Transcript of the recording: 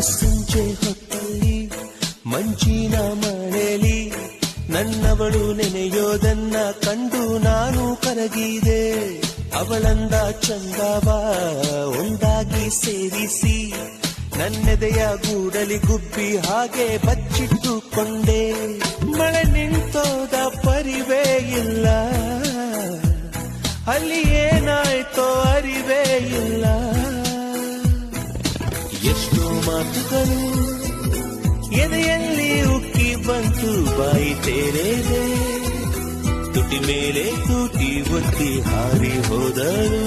ಮುಸ್ಸಂಜೆ ಹೊತ್ತಲ್ಲಿ ಮಂಜಿನ ಮಳೆಲಿ ನನ್ನವಳು ನೆನೆಯೋದನ್ನ ಕಂಡು ನಾನು ಕರಗಿದೆ. ಅವಳಂದ ಚಂದವ ಒಂದಾಗಿ ಸೇರಿಸಿ ನನ್ನೆದೆಯ ಗೂಡಲಿ ಗುಬ್ಬಿ ಹಾಗೆ ಬಚ್ಚಿಟ್ಟುಕೊಂಡೆ. ಮಳೆ ನಿಂತೋದ ಪರಿವೇ ಇಲ್ಲ, ಅಲ್ಲಿ ಏನಾಯ್ತೋ ಅರಿವೇ ಇಲ್ಲ. ಎಷ್ಟೋ ಮಾತುಗಳು ಎದೆಯಲ್ಲಿ ಉಕ್ಕಿ ಬಂತು, ಬಾಯಿ ತೇರೇದೆ, ತುಟಿ ಮೇಲೆ ತೂಟಿ ಒತ್ತಿ ಹಾರಿ ಹೋದರು.